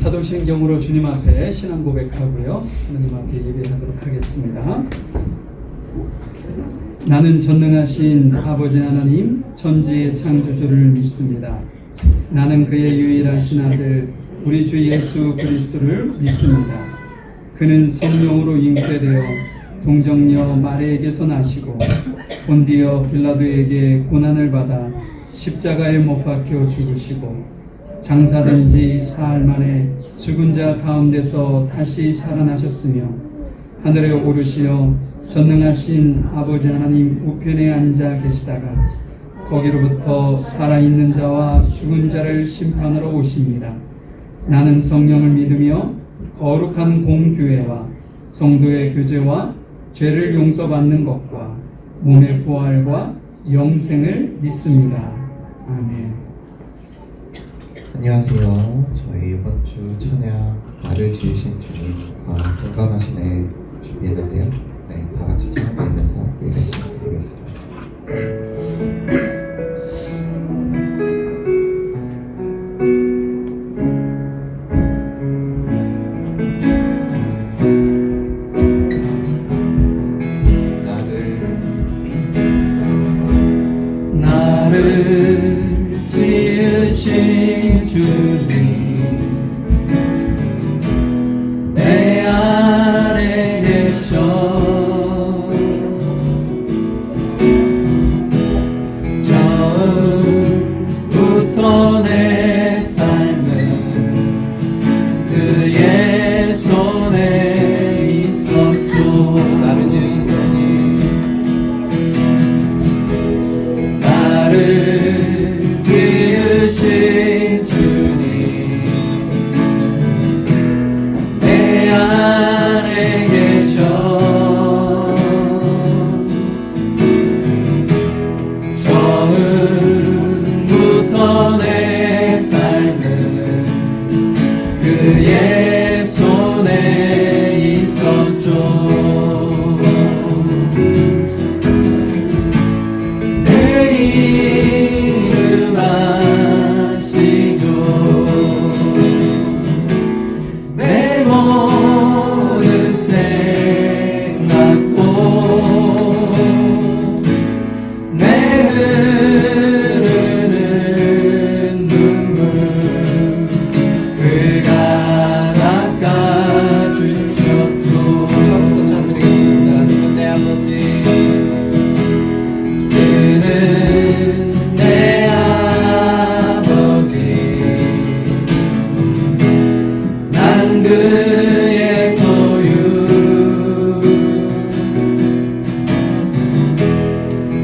사도신경으로 주님 앞에 신앙 고백하고요, 하나님 앞에 예배하도록 하겠습니다. 나는 전능하신 아버지 하나님 천지의 창조주를 믿습니다. 나는 그의 유일하신 아들 우리 주 예수 그리스도를 믿습니다. 그는 성령으로 잉태되어 동정녀 마리에게서 나시고 본디어 빌라도에게 고난을 받아 십자가에 못 박혀 죽으시고 장사된 지 사흘 만에 죽은 자 가운데서 다시 살아나셨으며 하늘에 오르시어 전능하신 아버지 하나님 우편에 앉아 계시다가 거기로부터 살아있는 자와 죽은 자를 심판하러 오십니다. 나는 성령을 믿으며 거룩한 공교회와 성도의 교제와 죄를 용서받는 것과 몸의 부활과 영생을 믿습니다. 아멘. 안녕하세요. 저희 이번 주 찬양 나를 지으신 주님과 동감하시네 준비했는데요. 네, 다 같이 찬양하면서 예배 시작드리겠습니다. 나를 지으신 주님 내 안에 계셔 처음부터 내 삶은 그의 손에 있었죠. 나를 지으신 주님 나를 지으신 주님 내 안에 계셔 처음부터 내 삶은 그의 손에 있었죠. 그의 소유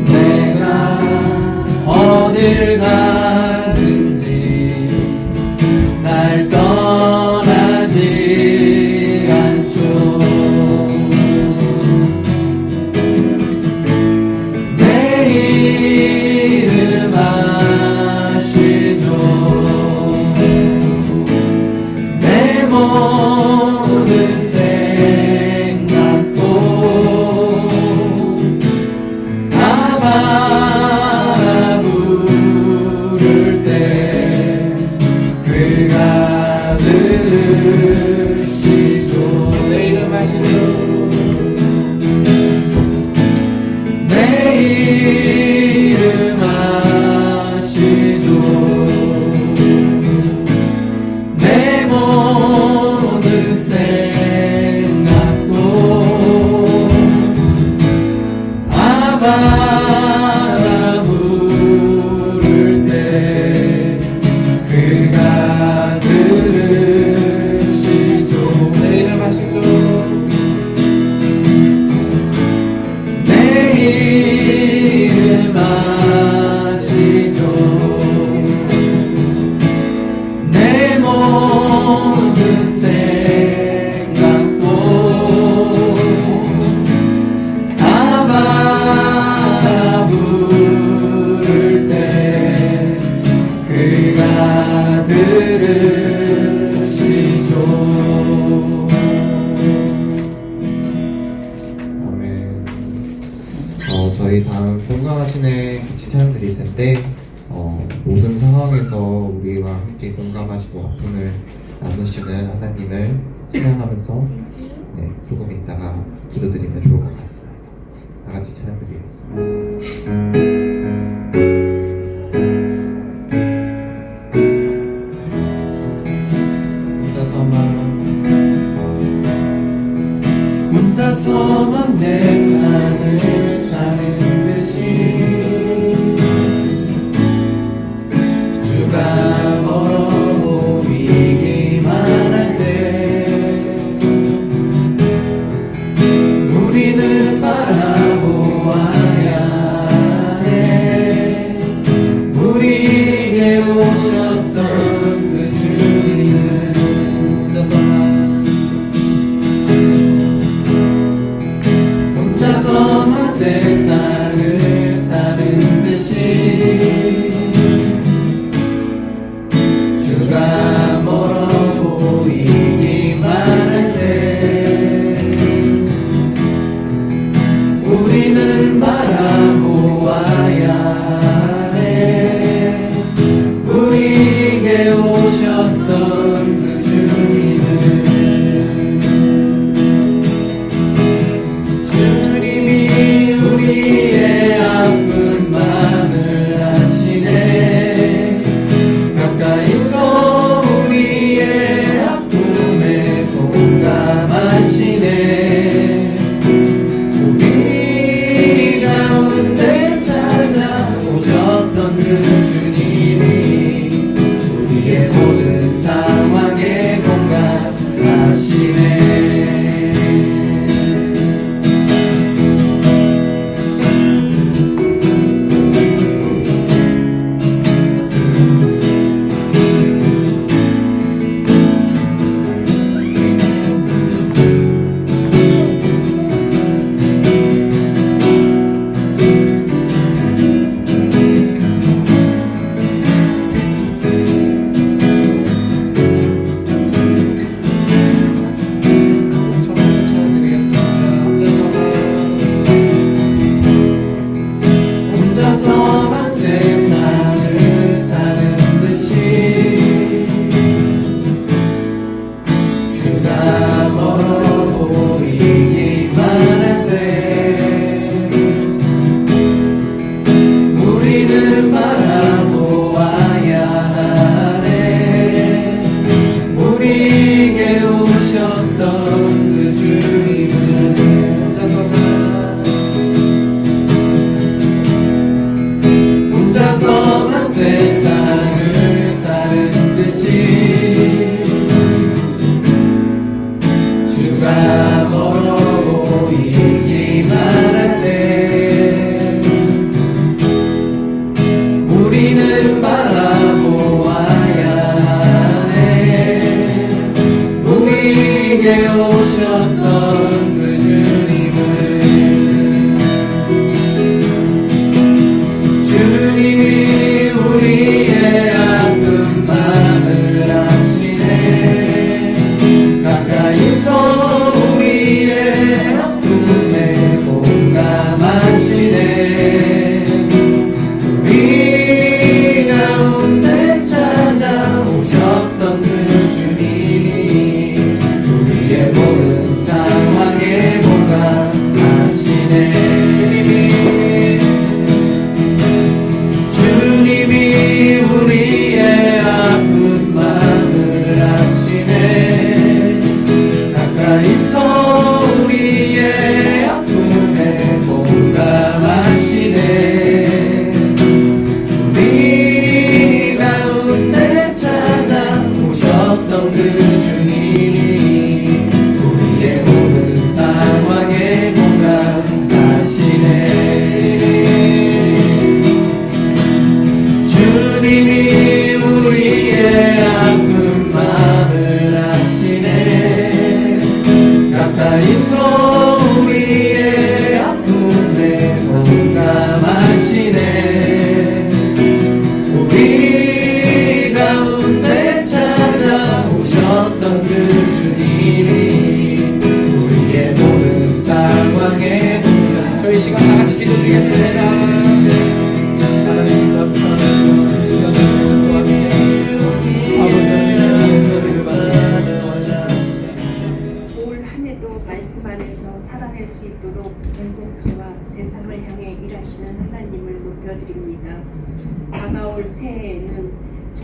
내가 어딜 가든지 날 떠나지 않죠. 내 이름 아시죠. 모든 생각도 아바 부를 때 그가 들으시죠. 내 이름 아시죠. 내 이름 아시죠. 내 모든 생각도 아바 부를 때 그가 들으시죠. 내 이름 아시죠. 내 이름 아시죠. 내 모든 생각도 아바 부를 때 그가 들으시죠. 아멘. 저희 다음 동감하시네 같이 찬양 드릴 텐데 모든 상황에서 앞에서 우리와 함께 공감하시고 아픔을 나누시는 하나님을 찬양하면서 조금 있다가 기도드리면 좋을 것 같습니다. 다 같이 찬양드리겠습니다. 혼자서만 세상을 사는 듯이 주가 멀어 보이기만 할 때 우리는 바라보아야 해. 우리에게 오셨던 그 주님을 혼자서만 세상을 사는 듯이 주가 멀어 보이기만 할 때 우리는 바라보아야 해. 우리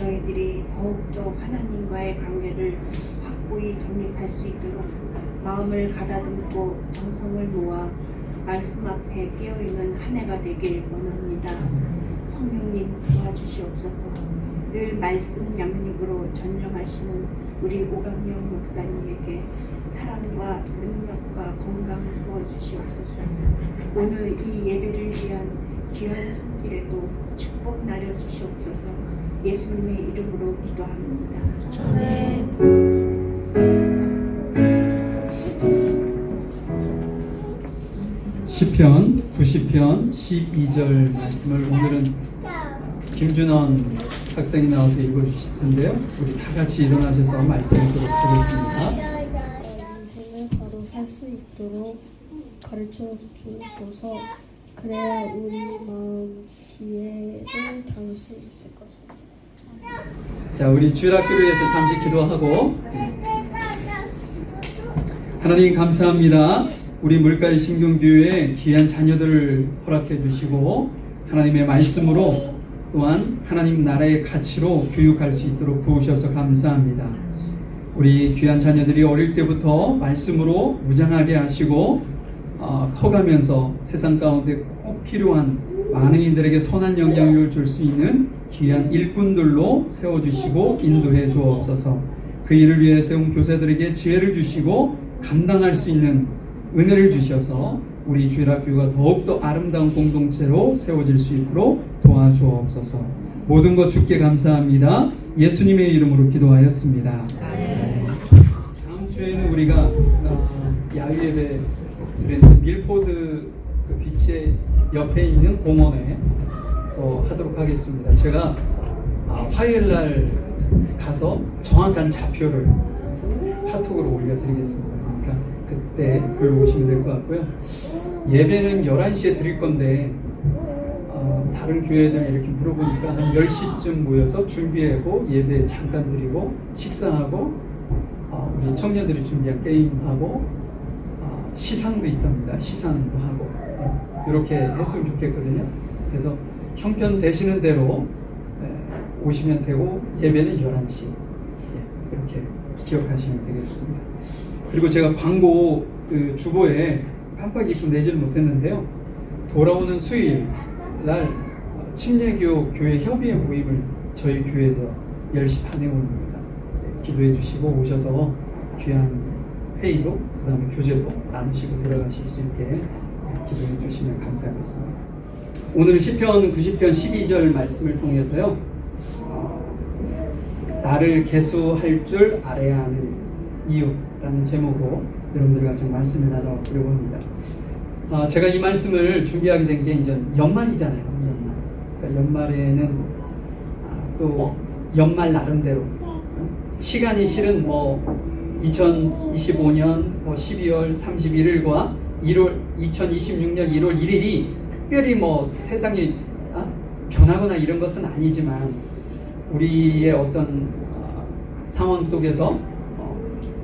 저희들이 더욱더 하나님과의 관계를 확고히 정립할 수 있도록 마음을 가다듬고 정성을 모아 말씀 앞에 깨어있는 한 해가 되길 원합니다. 성령님 도와주시옵소서. 늘 말씀 양육으로 전념하시는 우리 오강영 목사님에게 사랑과 능력과 건강 부어주시옵소서. 오늘 이 예배를 위한 귀한 손길에도 축복 나려주시옵소서. 예수님의 이름으로 기도합니다. 시편 90편 12절 말씀을 오늘은 김준원 학생이 나와서 읽어주실 텐데요. 우리 다 같이 일어나셔서 말씀 읽도록 하겠습니다. 인생을 바로 살 수 있도록 가르쳐 주소서. 그래야 우리 마음 지혜를 담을 수 있을 것입니다. 자, 우리 주일학교를 위해서 잠시 기도하고. 하나님 감사합니다. 우리 물가의 신경교회에 귀한 자녀들을 허락해 주시고 하나님의 말씀으로 또한 하나님 나라의 가치로 교육할 수 있도록 도우셔서 감사합니다. 우리 귀한 자녀들이 어릴 때부터 말씀으로 무장하게 하시고 커가면서 세상 가운데 꼭 필요한 많은 이들에게 선한 영향력을 줄 수 있는 귀한 일꾼들로 세워주시고 인도해 주옵소서. 그 일을 위해 세운 교사들에게 지혜를 주시고 감당할 수 있는 은혜를 주셔서 우리 주일학교가 더욱더 아름다운 공동체로 세워질 수 있도록 도와주옵소서. 모든 것 주께 감사합니다. 예수님의 이름으로 기도하였습니다. 다음 주에는 우리가 야유예배 드렸는데 밀포드 그 비치 옆에 있는 공원에서 하도록 하겠습니다. 제가 화요일날 가서 정확한 좌표를 카톡으로 올려드리겠습니다. 그러니까 그때 글로 오시면 될 것 같고요. 예배는 11시에 드릴 건데 다른 교회들 이렇게 물어보니까 한 10시쯤 모여서 준비하고 예배 잠깐 드리고 식사하고 우리 청년들이 준비한 게임하고 시상도 있답니다. 시상도 하고 이렇게 했으면 좋겠거든요. 그래서 형편 되시는 대로 오시면 되고 예배는 11시 이렇게 기억하시면 되겠습니다. 그리고 제가 광고 그 주보에 깜빡 잊고 내지를 못했는데요. 돌아오는 수요일 날 침례교 교회 협의회 모임을 저희 교회에서 10시 반에 오는겁니다. 기도해 주시고 오셔서 귀한 회의도 그 다음에 교제도 나누시고 들어가실 수 있게 기도해 주시면 감사하겠습니다. 오늘은 시편 90편 12절 말씀을 통해서요. 나를 계수할 줄 알아야 하는 이유라는 제목으로 여러분들과 좀 말씀을 나눠보려고 합니다. 제가 이 말씀을 준비하게 된 게 이제 연말이잖아요. 연말. 그러니까 연말에는 또 연말 나름대로 시간이 실은 2025년 12월 31일과 2026년 1월 1일이 특별히 세상이 변하거나 이런 것은 아니지만 우리의 어떤 상황 속에서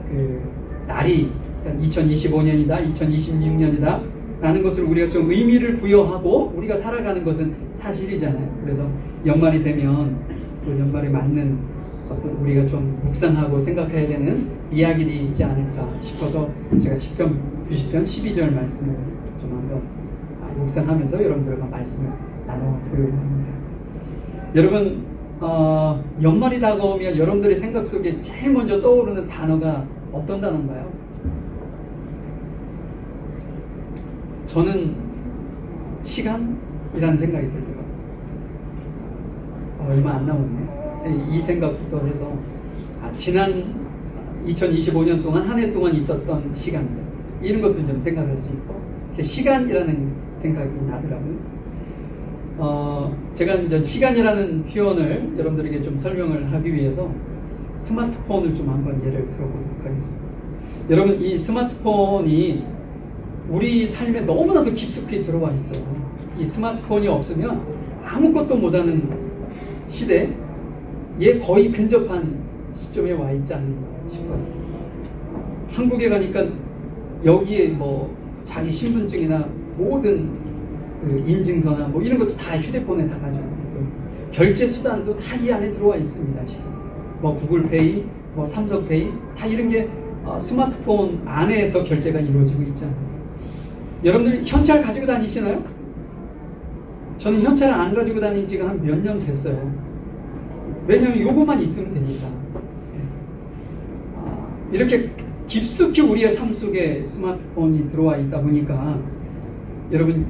그 날이 2025년이다, 2026년이다 라는 것을 우리가 좀 의미를 부여하고 우리가 살아가는 것은 사실이잖아요. 그래서 연말이 되면 그 연말에 맞는 어떤 우리가 좀 묵상하고 생각해야 되는 이야기들이 있지 않을까 싶어서 제가 시편 90편 12절 말씀을 좀 한번 묵상하면서 여러분들과 말씀을 나눠보려고 합니다. 여러분 연말이 다가오면 여러분들의 생각 속에 제일 먼저 떠오르는 단어가 어떤 단어인가요? 저는 시간이라는 생각이 들더라고요. 얼마 안 남았네. 이 생각부터 해서 지난 2025년 동안 한 해 동안 있었던 시간들 이런 것도 좀 생각할 수 있고 시간이라는 생각이 나더라고요. 제가 이제 시간이라는 표현을 여러분들에게 좀 설명을 하기 위해서 스마트폰을 좀 한번 예를 들어보도록 하겠습니다. 여러분 이 스마트폰이 우리 삶에 너무나도 깊숙이 들어와 있어요. 이 스마트폰이 없으면 아무것도 못하는 시대에 거의 근접한 시점에 와 있지 않는가 싶어요. 한국에 가니까 여기에 자기 신분증이나 모든 그 인증서나 이런 것도 다 휴대폰에 다 가지고 있고 결제 수단도 다 이 안에 들어와 있습니다. 지금 뭐 구글페이, 뭐 삼성페이 다 이런 게 스마트폰 안에서 결제가 이루어지고 있잖아요. 여러분들 현찰 가지고 다니시나요? 저는 현찰을 안 가지고 다닌 지가 한 몇 년 됐어요. 왜냐하면 요거만 있으면 되니까. 이렇게 깊숙이 우리의 삶 속에 스마트폰이 들어와 있다 보니까 여러분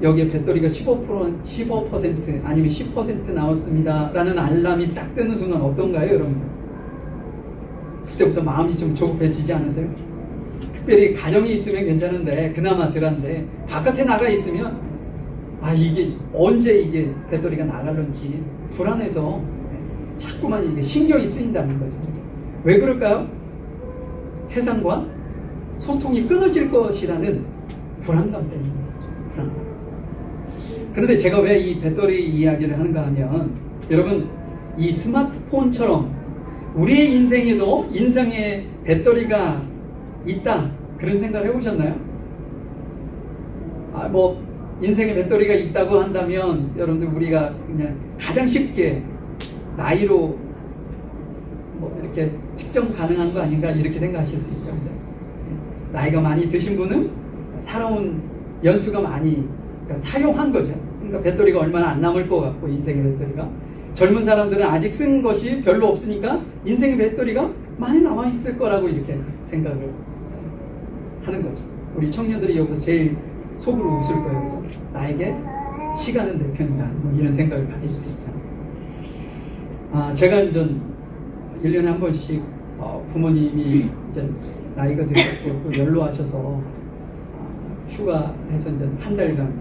여기에 배터리가 15% 아니면 10% 나왔습니다 라는 알람이 딱 뜨는 순간 어떤가요, 여러분? 그때부터 마음이 좀 조급해지지 않으세요? 특별히 가정에 있으면 괜찮은데 그나마 덜한데 바깥에 나가 있으면 이게 언제 이게 배터리가 나갈런지 불안해서 자꾸만 이게 신경이 쓰인다는 거죠. 왜 그럴까요? 세상과 소통이 끊어질 것이라는 불안감 때문인 거죠. 불안감. 그런데 제가 왜 이 배터리 이야기를 하는가 하면 여러분 이 스마트폰처럼 우리의 인생에도 인생에 배터리가 있다 그런 생각을 해보셨나요? 뭐 인생에 배터리가 있다고 한다면 여러분들 우리가 그냥 가장 쉽게 나이로 뭐 이렇게 측정 가능한 거 아닌가 이렇게 생각하실 수 있죠. 나이가 많이 드신 분은 살아온 연수가 많이 그러니까 사용한 거죠. 그러니까 배터리가 얼마나 안 남을 것 같고 인생의 배터리가 젊은 사람들은 아직 쓴 것이 별로 없으니까 인생의 배터리가 많이 남아 있을 거라고 이렇게 생각을 하는 거죠. 우리 청년들이 여기서 제일 속으로 웃을 거예요. 그래서 나에게 시간은 내 편이다. 뭐 이런 생각을 가질 수 있잖아요. 제가 이제 1년에 한 번씩 부모님이 이제 나이가 드셨고 또 연로하셔서 휴가해서 이제 한 달간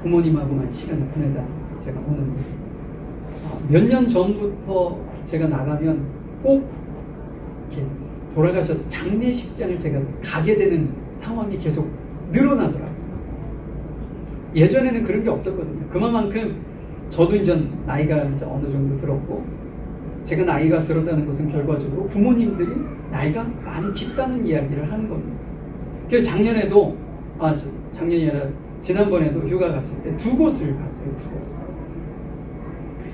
부모님하고만 시간을 보내다 제가 오는데 몇 년 전부터 제가 나가면 꼭 이렇게 돌아가셔서 장례식장을 제가 가게 되는 상황이 계속 늘어나더라고요. 예전에는 그런 게 없었거든요. 그만큼 저도 이제 나이가 이제 어느 정도 들었고 제가 나이가 들었다는 것은 결과적으로 부모님들이 나이가 많이 깊다는 이야기를 하는 겁니다. 그래서 작년에도 작년이 아니라 지난번에도 휴가 갔을 때 두 곳을 갔어요. 두 곳을.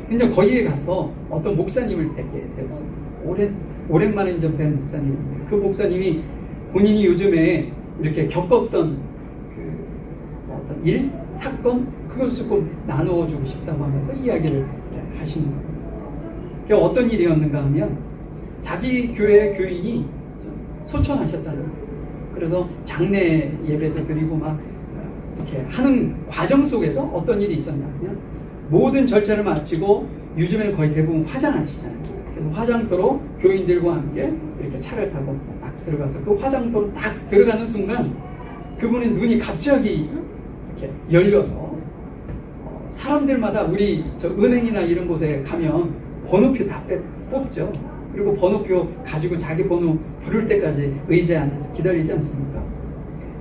근데 거기에 가서 어떤 목사님을 뵙게 되었습니다. 오랜만에 이제 뵌 목사님인데 그 목사님이 본인이 요즘에 이렇게 겪었던 어떤 일, 사건 그것을 조금 나누어주고 싶다고 하면서 이야기를 하시는 거예요. 그게 어떤 일이었는가 하면 자기 교회 교인이 소천하셨다는 거예요. 그래서 장례 예배도 드리고 막 이렇게 하는 과정 속에서 어떤 일이 있었냐면 모든 절차를 마치고 요즘에는 거의 대부분 화장하시잖아요. 그래서 화장터로 교인들과 함께 이렇게 차를 타고 딱 들어가서 그 화장터로 딱 들어가는 순간 그분의 눈이 갑자기 이렇게 열려서 사람들마다 우리 저 은행이나 이런 곳에 가면 번호표 다 뽑죠. 그리고 번호표 가지고 자기 번호 부를 때까지 의자에 앉아서 기다리지 않습니까?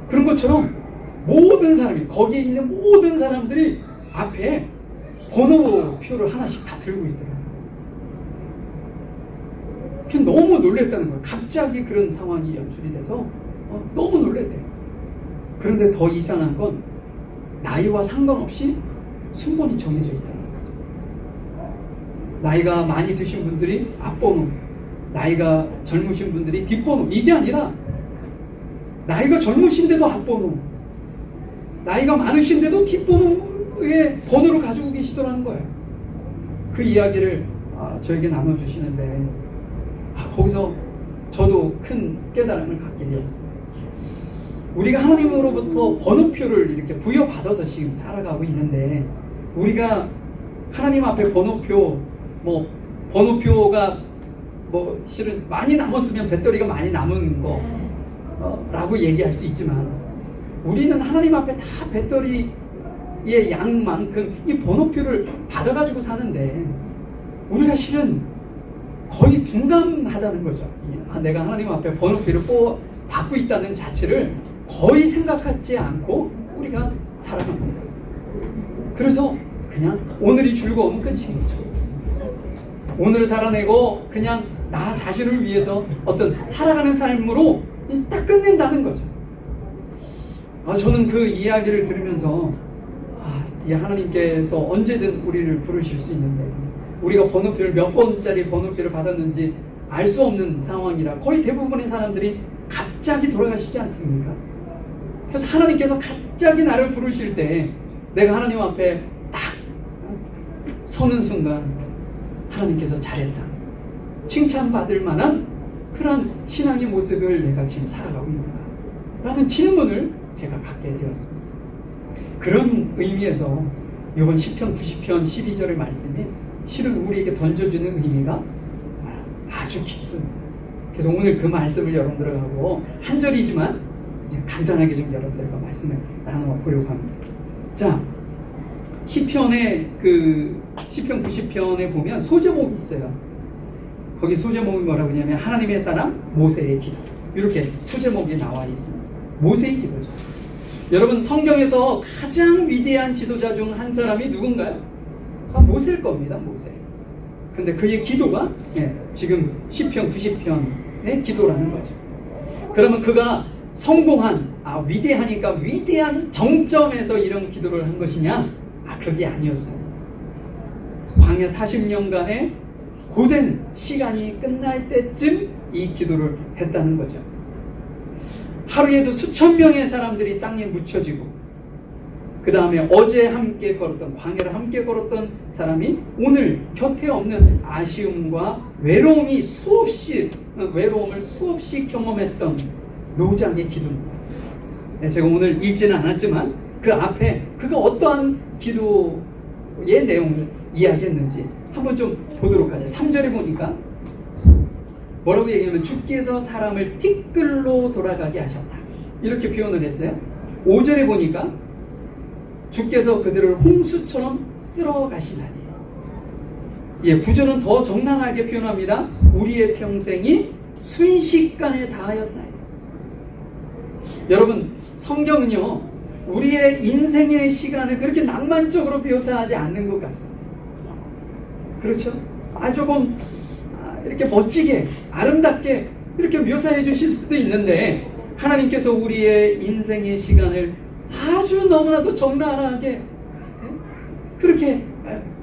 그런 것처럼 모든 사람이 거기에 있는 모든 사람들이 앞에 번호표를 하나씩 다 들고 있더라고요. 그게 너무 놀랬다는 거예요. 갑자기 그런 상황이 연출이 돼서 너무 놀랬대요. 그런데 더 이상한 건 나이와 상관없이 순번이 정해져 있다는 거죠. 나이가 많이 드신 분들이 앞번호, 나이가 젊으신 분들이 뒷번호. 이게 아니라 나이가 젊으신데도 앞번호, 나이가 많으신데도 뒷번호의 번호를 가지고 계시더라는 거예요. 그 이야기를 저에게 나눠주시는데 거기서 저도 큰 깨달음을 갖게 되었습니다. 우리가 하나님으로부터 번호표를 이렇게 부여받아서 지금 살아가고 있는데 우리가 하나님 앞에 번호표가 실은 많이 남았으면 배터리가 많이 남은 거라고 얘기할 수 있지만 우리는 하나님 앞에 다 배터리의 양만큼 이 번호표를 받아가지고 사는데 우리가 실은 거의 둔감하다는 거죠. 내가 하나님 앞에 번호표를 받고 있다는 자체를 거의 생각하지 않고 우리가 살아갑니다. 그래서 그냥 오늘이 즐거우면 끝인 거죠. 오늘을 살아내고 그냥 나 자신을 위해서 어떤 살아가는 삶으로 딱 끝낸다는 거죠. 저는 그 이야기를 들으면서 이 하나님께서 언제든 우리를 부르실 수 있는데 우리가 번호표를 몇 번짜리 번호표를 받았는지 알 수 없는 상황이라 거의 대부분의 사람들이 갑자기 돌아가시지 않습니까? 그래서 하나님께서 갑자기 나를 부르실 때 내가 하나님 앞에 딱 서는 순간 하나님께서 잘했다, 칭찬받을 만한 그런 신앙의 모습을 내가 지금 살아가고 있는가 라는 질문을 제가 받게 되었습니다. 그런 의미에서 이번 시편 90편 12절의 말씀이 실은 우리에게 던져주는 의미가 아주 깊습니다. 그래서 오늘 그 말씀을 여러분들하고 한 절이지만 이제 간단하게 좀 여러분들과 말씀을 나눠 보려고 합니다. 자, 시편의 시편 90편에 보면 소제목이 있어요. 거기 소제목이 뭐라고 하냐면 하나님의 사람 모세의 기도, 이렇게 소제목이 나와 있습니다. 모세의 기도죠. 여러분, 성경에서 가장 위대한 지도자 중 한 사람이 누군가요? 모세일 겁니다. 모세. 근데 그의 기도가 지금 시편 90편의 기도라는 거죠. 그러면 그가 성공한, 위대하니까 위대한 정점에서 이런 기도를 한 것이냐? 그게 아니었어요. 광야 40년간의 고된 시간이 끝날 때쯤 이 기도를 했다는 거죠. 하루에도 수천 명의 사람들이 땅에 묻혀지고, 그 다음에 어제 함께 걸었던, 광야를 함께 걸었던 사람이 오늘 곁에 없는 아쉬움과 외로움을 수없이 경험했던 노장의 기도입니다. 제가 오늘 읽지는 않았지만 그 앞에 그가 어떠한 기도의 내용을 이야기했는지 한번 좀 보도록 하죠. 3절에 보니까 뭐라고 얘기하면 주께서 사람을 티끌로 돌아가게 하셨다, 이렇게 표현을 했어요. 5절에 보니까 주께서 그들을 홍수처럼 쓸어 가시나니. 9절은 더 적나라하게 표현합니다. 우리의 평생이 순식간에 다하였나니. 여러분, 성경은요 우리의 인생의 시간을 그렇게 낭만적으로 묘사하지 않는 것 같습니다. 그렇죠? 조금 이렇게 멋지게 아름답게 이렇게 묘사해 주실 수도 있는데, 하나님께서 우리의 인생의 시간을 아주 너무나도 적나라하게 그렇게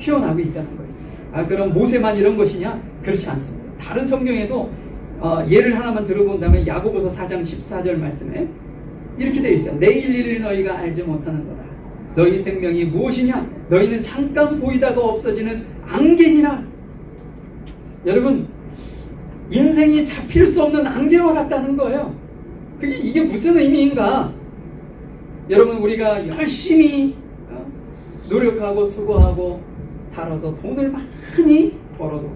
표현하고 있다는 거죠. 그럼 모세만 이런 것이냐? 그렇지 않습니다. 다른 성경에도 예를 하나만 들어본다면 야고보서 4장 14절 말씀에 이렇게 되어 있어요. 내일 일을 너희가 알지 못하는도다. 너희 생명이 무엇이냐? 너희는 잠깐 보이다가 없어지는 안개니라. 여러분, 인생이 잡힐 수 없는 안개와 같다는 거예요. 이게 무슨 의미인가? 여러분, 우리가 열심히 노력하고 수고하고 살아서 돈을 많이 벌어도,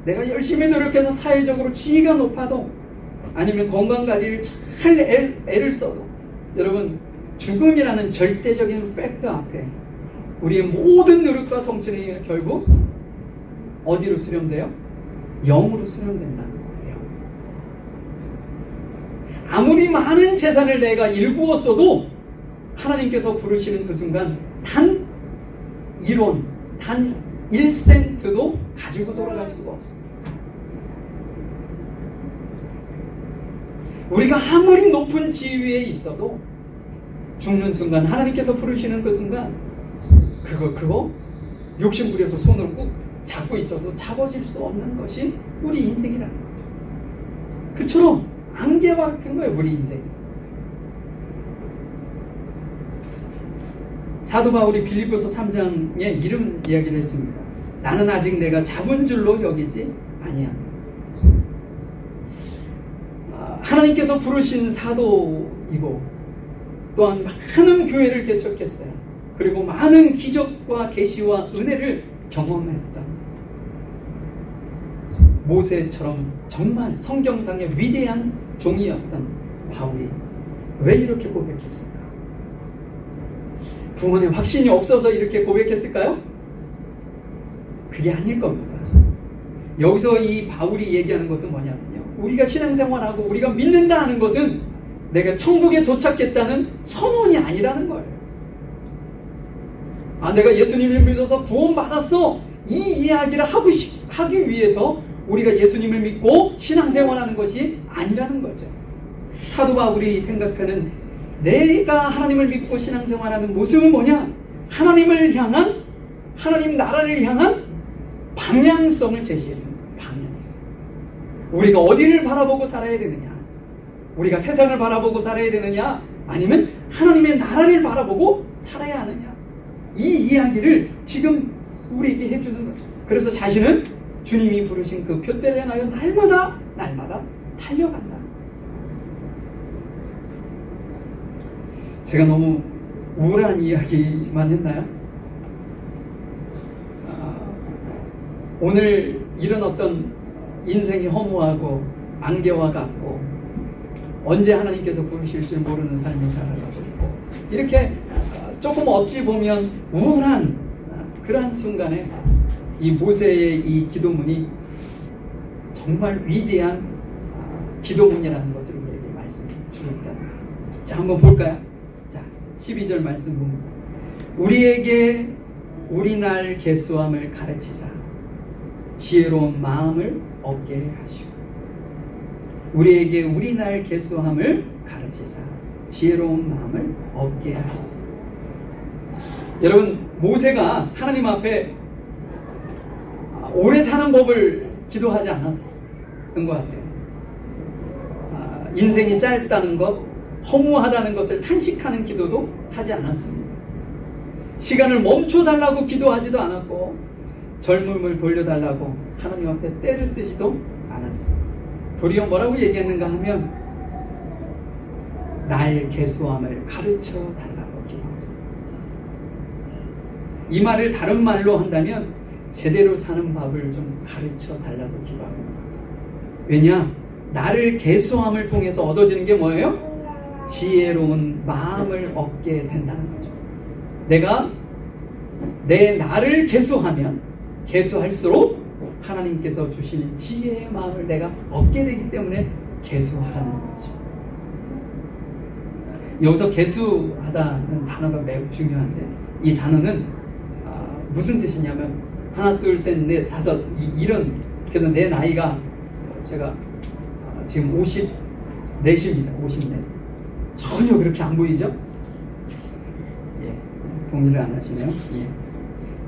내가 열심히 노력해서 사회적으로 지위가 높아도, 아니면 건강관리를 잘 애를 써도, 여러분, 죽음이라는 절대적인 팩트 앞에 우리의 모든 노력과 성취는 결국 어디로 수렴돼요? 영으로 수렴된다는 거예요. 아무리 많은 재산을 내가 일구었어도 하나님께서 부르시는 그 순간 단 1원, 단 1센트도 가지고 돌아갈 수가 없습니다. 우리가 아무리 높은 지위에 있어도 죽는 순간, 하나님께서 부르시는 그 순간 그거 욕심 부려서 손으로 꾹 잡고 있어도 잡아질 수 없는 것이 우리 인생이라는 거죠. 그처럼 안개와 같은 거예요, 우리 인생이. 사도 바울이 빌립보서 3장에 이런 이야기를 했습니다. 나는 아직 내가 잡은 줄로 여기지 아니야. 하나님께서 부르신 사도이고 또한 많은 교회를 개척했어요. 그리고 많은 기적과 계시와 은혜를 경험했다. 모세처럼 정말 성경상의 위대한 종이었던 바울이 왜 이렇게 고백했을까? 구원의 확신이 없어서 이렇게 고백했을까요? 그게 아닐 겁니다. 여기서 이 바울이 얘기하는 것은 뭐냐면요, 우리가 신앙생활하고 우리가 믿는다 하는 것은 내가 천국에 도착했다는 선언이 아니라는 거예요. 내가 예수님을 믿어서 구원받았어, 이 이야기를 하기 위해서 우리가 예수님을 믿고 신앙생활하는 것이 아니라는 거죠. 사도 바울이 생각하는 내가 하나님을 믿고 신앙생활하는 모습은 뭐냐? 하나님을 향한, 하나님 나라를 향한 방향성을 제시해 주는 거예요. 방향성. 우리가 어디를 바라보고 살아야 되느냐? 우리가 세상을 바라보고 살아야 되느냐? 아니면 하나님의 나라를 바라보고 살아야 하느냐? 이 이야기를 지금 우리에게 해주는 거죠. 그래서 자신은 주님이 부르신 그 표대를 향하여 날마다 달려간다. 제가 너무 우울한 이야기만 했나요? 오늘 이런 어떤 인생이 허무하고 안개와 같고 언제 하나님께서 부르실지 모르는 삶을 살아가고 있고 이렇게 조금 어찌 보면 우울한 그러한 순간에 이 모세의 이 기도문이 정말 위대한 기도문이라는 것을 우리에게 말씀해 주고 있다는 거예요. 자, 한번 볼까요? 자, 12절 말씀 보면 우리에게 우리 날 계수함을 가르치사 지혜로운 마음을 얻게 하시고 우리에게 우리 날 계수함을 가르치사 지혜로운 마음을 얻게 하소서. 여러분, 모세가 하나님 앞에 오래 사는 법을 기도하지 않았던 것 같아요. 인생이 짧다는 것, 허무하다는 것을 탄식하는 기도도 하지 않았습니다. 시간을 멈춰달라고 기도하지도 않았고 젊음을 돌려달라고 하나님 앞에 때를 쓰지도 않았습니다. 도리어 뭐라고 얘기했는가 하면 날 계수함을 가르쳐 달라고 기도했습니다. 이 말을 다른 말로 한다면 제대로 사는 법을 좀 가르쳐 달라고 기도합니다. 왜냐? 나를 계수함을 통해서 얻어지는 게 뭐예요? 지혜로운 마음을 얻게 된다는 거죠. 내가 내 나를 계수하면 계수할수록 하나님께서 주시는 지혜의 마음을 내가 얻게 되기 때문에 계수하라는 거죠. 여기서 계수하다는 단어가 매우 중요한데 이 단어는 무슨 뜻이냐면 하나, 둘, 셋, 넷, 다섯 이런 그래서 내 나이가 제가 지금 54입니다. 54. 전혀 그렇게 안 보이죠? 예, 동의를 안 하시네요.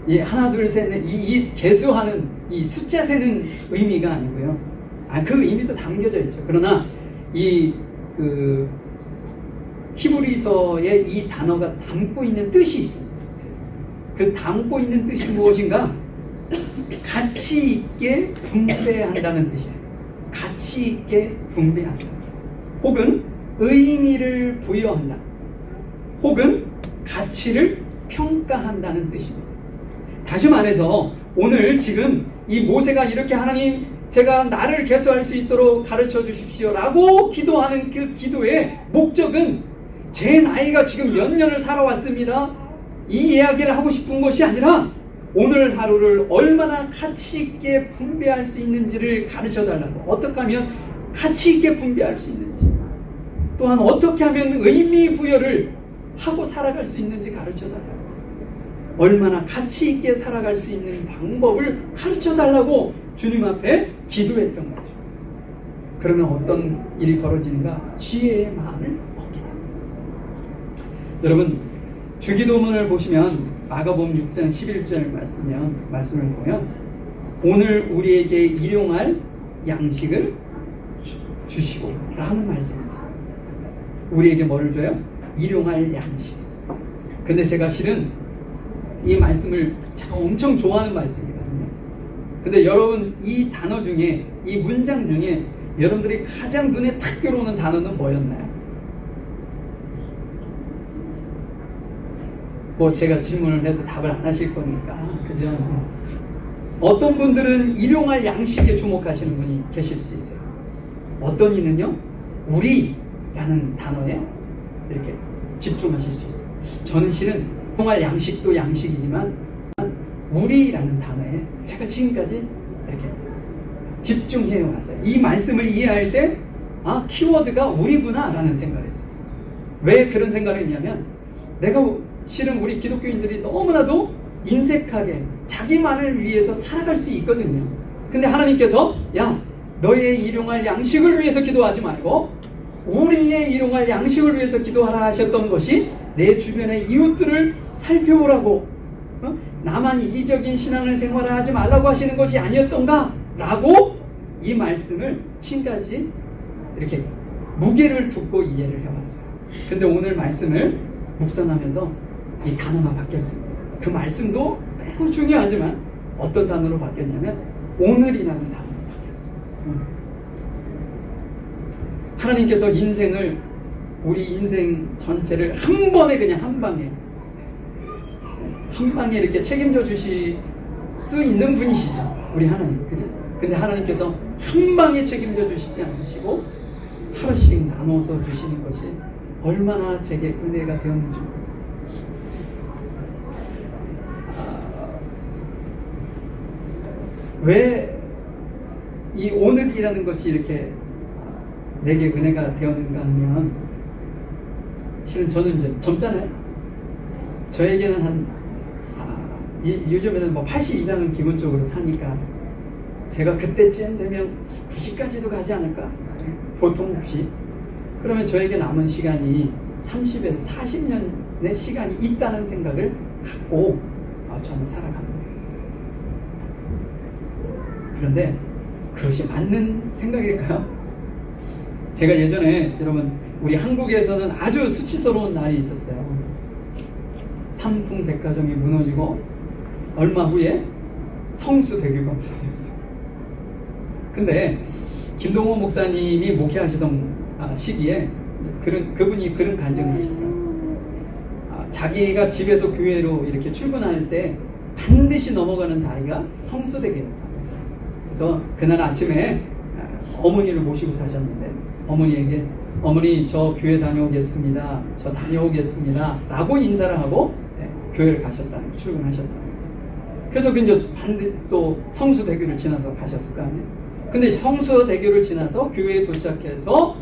예, 하나, 둘, 셋, 넷 이 계수하는 이 숫자 세는 의미가 아니고요. 그 의미도 담겨져 있죠. 그러나 그 히브리서에 이 단어가 담고 있는 뜻이 있습니다. 그 담고 있는 뜻이 무엇인가? 가치 있게 분배한다는 뜻이에요. 가치 있게 분배한다. 혹은 의미를 부여한다. 혹은 가치를 평가한다는 뜻입니다. 다시 말해서 오늘 지금 이 모세가 이렇게 하나님 제가 나를 계수할 수 있도록 가르쳐 주십시오 라고 기도하는 그 기도의 목적은 제 나이가 지금 몇 년을 살아왔습니다 이 이야기를 하고 싶은 것이 아니라 오늘 하루를 얼마나 가치 있게 분배할 수 있는지를 가르쳐 달라고, 어떻게 하면 가치 있게 분배할 수 있는지, 또한 어떻게 하면 의미 부여를 하고 살아갈 수 있는지 가르쳐 달라고, 얼마나 가치 있게 살아갈 수 있는 방법을 가르쳐 달라고 주님 앞에 기도했던 거죠. 그러면 어떤 일이 벌어지는가? 지혜의 마음을 얻게 됩니다. 여러분, 주기도문을 보시면 마가복음 6장 11절 말씀을 보면 오늘 우리에게 일용할 양식을 주시고 라는 말씀이 있어요. 우리에게 뭐를 줘요? 일용할 양식. 근데 제가 실은 이 말씀을 제가 엄청 좋아하는 말씀이거든요. 근데 여러분 이 단어 중에, 이 문장 중에 여러분들이 가장 눈에 탁 들어오는 단어는 뭐였나요? 뭐 제가 질문을 해도 답을 안 하실 거니까, 그죠? 어떤 분들은 일용할 양식에 주목하시는 분이 계실 수 있어요. 어떤 이는요, 우리라는 단어에 이렇게 집중하실 수 있어요. 저는 실은 일용할 양식도 양식이지만 우리라는 단어에 제가 지금까지 이렇게 집중해 왔어요. 이 말씀을 이해할 때 키워드가 우리구나 라는 생각을 했어요. 왜 그런 생각을 했냐면, 내가 실은 우리 기독교인들이 너무나도 인색하게 자기만을 위해서 살아갈 수 있거든요. 근데 하나님께서 야, 너의 일용할 양식을 위해서 기도하지 말고 우리의 일용할 양식을 위해서 기도하라 하셨던 것이 내 주변의 이웃들을 살펴보라고, 나만 이기적인 신앙을 생활하지 말라고 하시는 것이 아니었던가? 라고 이 말씀을 지금까지 이렇게 무게를 두고 이해를 해왔어요. 근데 오늘 말씀을 묵상하면서 이 단어가 바뀌었습니다. 그 말씀도 매우 중요하지만 어떤 단어로 바뀌었냐면 오늘이라는 단어로 바뀌었어요. 하나님께서 우리 인생 전체를 한 번에, 그냥 한 방에 이렇게 책임져 주실 수 있는 분이시죠. 우리 하나님. 그죠? 근데 하나님께서 한 방에 책임져 주시지 않으시고 하루씩 나눠서 주시는 것이 얼마나 제게 은혜가 되었는지. 왜 이 오늘이라는 것이 이렇게 내게 은혜가 되었는가 하면, 실은 저는 이제 젊잖아요. 저에게는 요즘에는 80 이상은 기본적으로 사니까 제가 그때쯤 되면 90까지도 가지 않을까? 보통 혹시. 그러면 저에게 남은 시간이 30에서 40년의 시간이 있다는 생각을 갖고 저는 살아갑니다. 그런데 그것이 맞는 생각일까요? 제가 예전에, 여러분, 우리 한국에서는 아주 수치스러운 날이 있었어요. 삼풍백화점이 무너지고 얼마 후에 성수대교가 무너졌어요. 근데 김동호 목사님이 목회하시던 시기에 그분이 그런 간증을 하시더라고요. 자기가 집에서 교회로 이렇게 출근할 때 반드시 넘어가는 다리가 성수대교였다. 그래서 그날 아침에 어머니를 모시고 사셨는데, 어머니에게 어머니 저 교회 다녀오겠습니다. 저 다녀오겠습니다. 라고 인사를 하고 교회를 가셨다는, 출근하셨다는 거예요. 그래서 그 이제 반드시 또 성수대교를 지나서 가셨을 거 아니에요. 근데 성수대교를 지나서 교회에 도착해서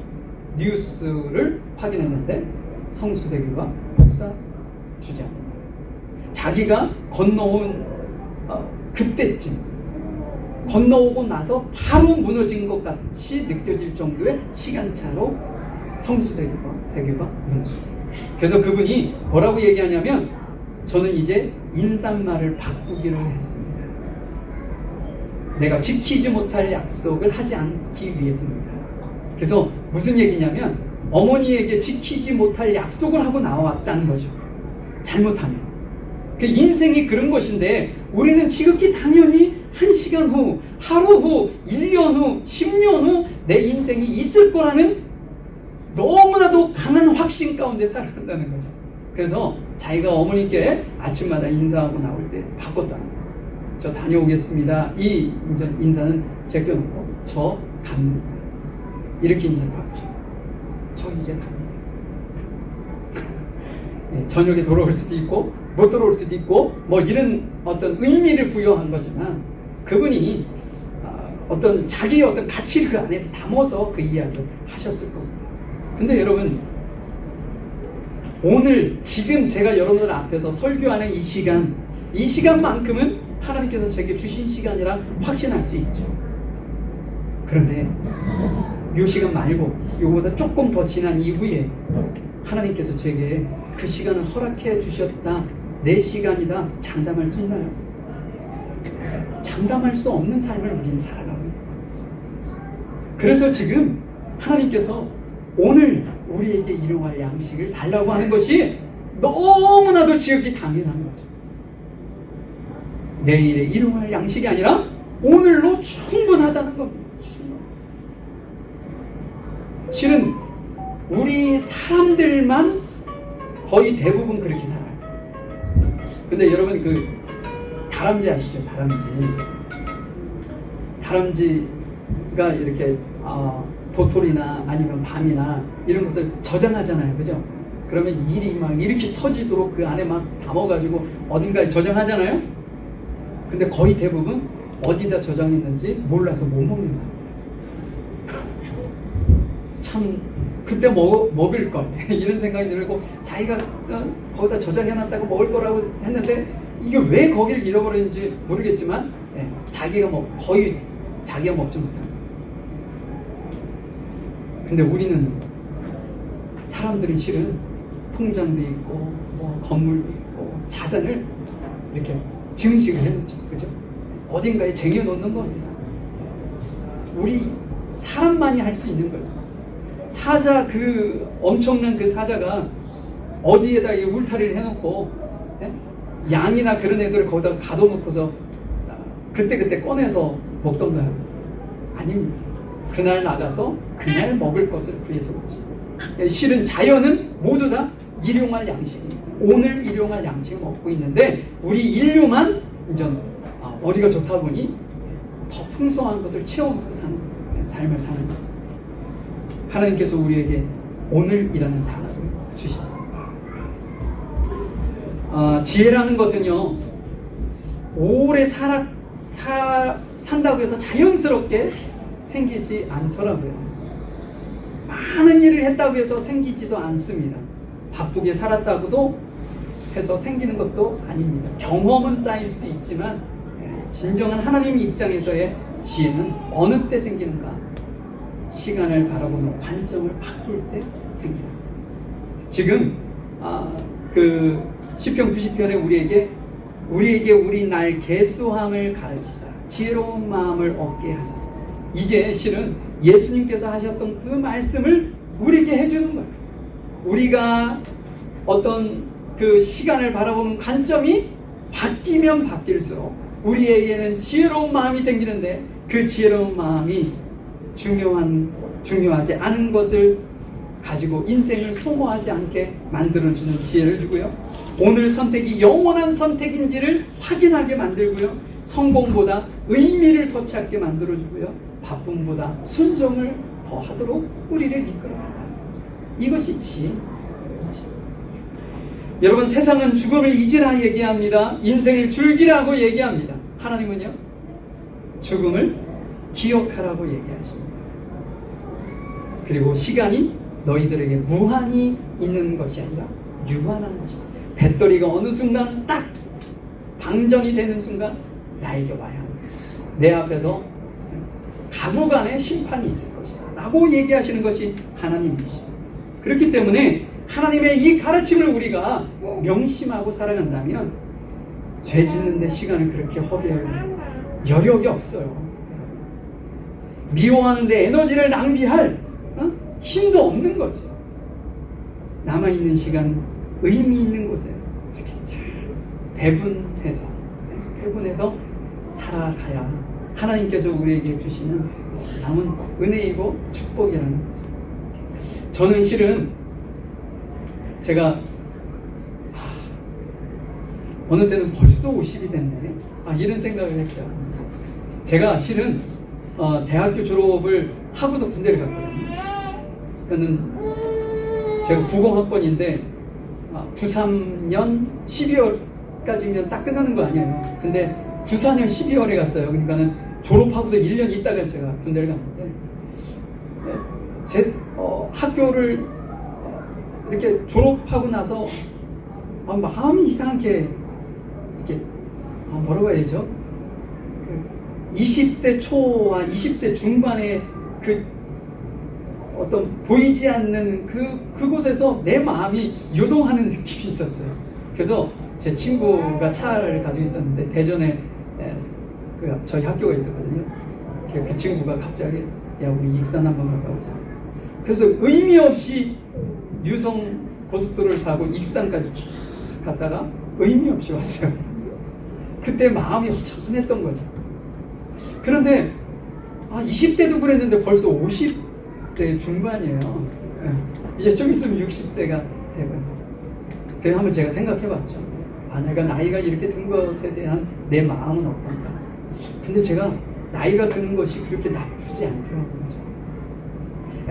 뉴스를 확인했는데 성수대교가 폭사 주저합니다. 자기가 건너온 그때쯤, 건너오고 나서 바로 무너진 것 같이 느껴질 정도의 시간차로 성수대교가 무너집니다. 그래서 그분이 뭐라고 얘기하냐면, 저는 이제 인사말을 바꾸기를 했습니다. 내가 지키지 못할 약속을 하지 않기 위해서입니다. 그래서 무슨 얘기냐면, 어머니에게 지키지 못할 약속을 하고 나왔다는 거죠. 잘못하면. 그 인생이 그런 것인데, 우리는 지극히 당연히 1시간 후, 하루 후, 1년 후, 10년 후 내 인생이 있을 거라는 너무나도 강한 확신 가운데 살아간다는 거죠. 그래서 자기가 어머니께 아침마다 인사하고 나올 때 바꿨다는 거예요. 저 다녀오겠습니다. 이 인사는 제껴놓고 저 갑니다. 이렇게 인사를 바꾸죠. 저 이제 갑니다. 네, 저녁에 돌아올 수도 있고 못 돌아올 수도 있고 뭐 이런 어떤 의미를 부여한 거지만, 그분이 어떤 자기의 어떤 가치를 그 안에서 담아서 그 이야기를 하셨을 겁니다. 근데 여러분, 오늘 지금 제가 여러분들 앞에서 설교하는 이 시간만큼은 하나님께서 제게 주신 시간이라 확신할 수 있죠. 그런데 이 시간 말고 이거보다 조금 더 지난 이후에 하나님께서 제게 그 시간을 허락해 주셨다, 내 시간이다, 장담할 수 있나요? 장담할 수 없는 삶을 우리는 살아가고 있는 거예요. 그래서 지금 하나님께서 오늘 우리에게 일용할 양식을 달라고 하는 것이 너무나도 지극히 당연한 거죠. 내일에 일용할 양식이 아니라 오늘로 충분하다는 겁니다. 실은 우리 사람들만 거의 대부분 그렇게 살아요. 근데 여러분, 그 다람쥐 아시죠? 다람쥐가 이렇게 도토리나 아니면 밤이나 이런 것을 저장하잖아요. 그죠? 그러면 일이 막 이렇게 터지도록 그 안에 막 담아가지고 어딘가에 저장하잖아요. 근데 거의 대부분 어디다 저장했는지 몰라서 못 먹는 거예요. 참 그때 먹을 걸 이런 생각이 들고, 자기가 거기다 저장해놨다고 먹을 거라고 했는데 이게 왜 거기를 잃어버렸는지 모르겠지만 자기가 거의 자기가 먹지 못하는 거예요. 근데 우리는 사람들은 실은 통장도 있고 뭐 건물도 있고 자산을 이렇게 증식을 해놓죠. 그죠? 어딘가에 쟁여놓는 겁니다. 우리 사람만이 할 수 있는 거예요. 사자, 그 엄청난 그 사자가 어디에다 이 울타리를 해놓고, 예? 양이나 그런 애들을 거기다 가둬놓고서 그때 꺼내서 먹던가요? 아닙니다. 그날 나가서 그날 먹을 것을 구해서 먹지. 실은 자연은 모두 다 일용할 양식입니다. 오늘 일용할 양식을 먹고 있는데 우리 인류만 이제 머리가 좋다 보니 더 풍성한 것을 채워먹고 사는 삶을 사는 겁니다. 하나님께서 우리에게 오늘이라는 단어를 주십니다. 지혜라는 것은요, 오래 산다고 해서 자연스럽게 생기지 않더라고요. 많은 일을 했다고 해서 생기지도 않습니다. 바쁘게 살았다고도 해서 생기는 것도 아닙니다. 경험은 쌓일 수 있지만 진정한 하나님 입장에서의 지혜는 어느 때 생기는가? 시간을 바라보는 관점을 바뀔 때 생깁니다. 지금 그 시편 90편에 우리에게 우리 날 계수함을 가르치사 지혜로운 마음을 얻게 하소서. 이게 실은 예수님께서 하셨던 그 말씀을 우리에게 해주는 거예요. 우리가 어떤 그 시간을 바라보는 관점이 바뀌면 바뀔수록 우리에게는 지혜로운 마음이 생기는데, 그 지혜로운 마음이 중요하지 않은 것을 가지고 인생을 소모하지 않게 만들어주는 지혜를 주고요. 오늘 선택이 영원한 선택인지를 확인하게 만들고요. 성공보다 의미를 더 찾게 만들어주고요. 바쁨보다 순종을 더 하도록 우리를 이끌어간다. 이것이 지혜. 여러분, 세상은 죽음을 잊으라 얘기합니다. 인생을 즐기라고 얘기합니다. 하나님은요, 죽음을 기억하라고 얘기하십니다. 그리고 시간이 너희들에게 무한히 있는 것이 아니라 유한한 것이다. 배터리가 어느 순간 딱 방전이 되는 순간 나에게 와야 합니다. 내 앞에서 가부간의 심판이 있을 것이다 라고 얘기하시는 것이 하나님이시죠. 그렇기 때문에 하나님의 이 가르침을 우리가 명심하고 살아간다면 죄 짓는 데 시간을 그렇게 허비할 여력이 없어요. 미워하는 데 에너지를 낭비할 힘도 없는 거죠. 남아있는 시간 의미 있는 곳에 이렇게 잘 배분해서 살아가야 하나님께서 우리에게 주시는 남은 은혜이고 축복이라는 거죠. 저는 실은 제가 어느 때는 벌써 50이 됐네, 이런 생각을 했어요. 제가 실은 대학교 졸업을 하고서 군대를 갔거든요. 그러니까는 제가 90학번인데 93년 12월까지면 딱 끝나는 거 아니에요. 근데 94년 12월에 갔어요. 그러니까는 졸업하고도 1년 있다가 제가 군대를 갔는데, 제 학교를 이렇게 졸업하고 나서 마음이 이상하게 이렇게 뭐라고 해야죠? 20대 초와 20대 중반의 그 어떤 보이지 않는 그곳에서 내 마음이 요동하는 느낌이 있었어요. 그래서 제 친구가 차를 가지고 있었는데 대전에 저희 학교가 있었거든요. 그 친구가 갑자기 야, 우리 익산 한번 갔다 오자. 그래서 의미 없이 유성 고속도로를 타고 익산까지 쭉 갔다가 의미 없이 왔어요. 그때 마음이 허전했던 거죠. 그런데 20대도 그랬는데 벌써 50대 중반이에요. 이제 좀 있으면 60대가 되고요. 그래서 한번 제가 생각해봤죠. 내가 나이가 이렇게 든 것에 대한 내 마음은 어떤가. 근데 제가 나이가 드는 것이 그렇게 나쁘지 않더라고요.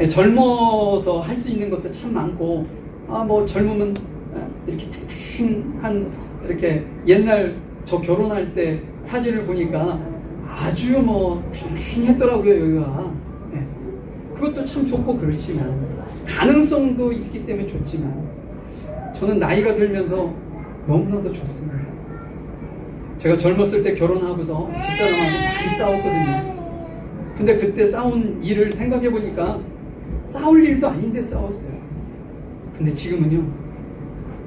젊어서 할 수 있는 것도 참 많고, 뭐 젊으면 이렇게 탱탱한, 이렇게 옛날 저 결혼할 때 사진을 보니까 아주 뭐 탱탱했더라고요, 여기가. 그것도 참 좋고 그렇지만, 가능성도 있기 때문에 좋지만, 저는 나이가 들면서 너무나도 좋습니다. 제가 젊었을 때 결혼하고서 집사람하고 많이 싸웠거든요. 근데 그때 싸운 일을 생각해 보니까 싸울 일도 아닌데 싸웠어요. 근데 지금은요,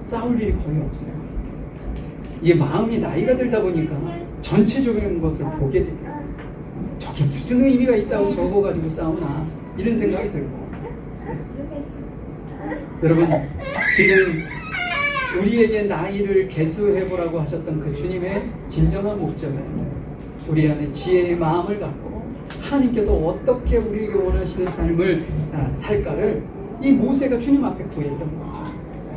싸울 일이 거의 없어요. 이게 마음이 나이가 들다 보니까 전체적인 것을 보게 되더라고요. 저게 무슨 의미가 있다고 저거 가지고 싸우나 이런 생각이 들고. 여러분, 지금 우리에게 나이를 계수해보라고 하셨던 그 주님의 진정한 목적은 우리 안에 지혜의 마음을 갖고 하나님께서 어떻게 우리에게 원하시는 삶을 살까를 이 모세가 주님 앞에 구했던 거죠.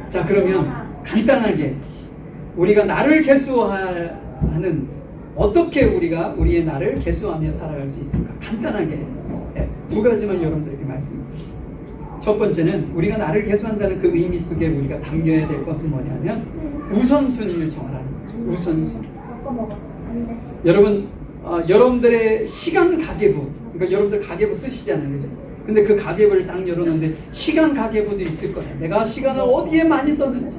자, 그러면 간단하게 우리가 나를 계수하는, 어떻게 우리가 우리의 나를 계수하며 살아갈 수 있을까? 간단하게 두 가지만 여러분들에게 말씀드립니다. 첫 번째는 우리가 나를 계수한다는 그 의미 속에 우리가 담겨야 될 것은 뭐냐면 우선순위를 정하라는 거죠. 우선순위. 여러분, 여러분들의 시간 가계부, 그러니까 여러분들 가계부 쓰시잖아요, 그죠? 근데 그 가계부를 딱 열어놓는데 시간 가계부도 있을 거예요. 내가 시간을 어디에 많이 썼는지.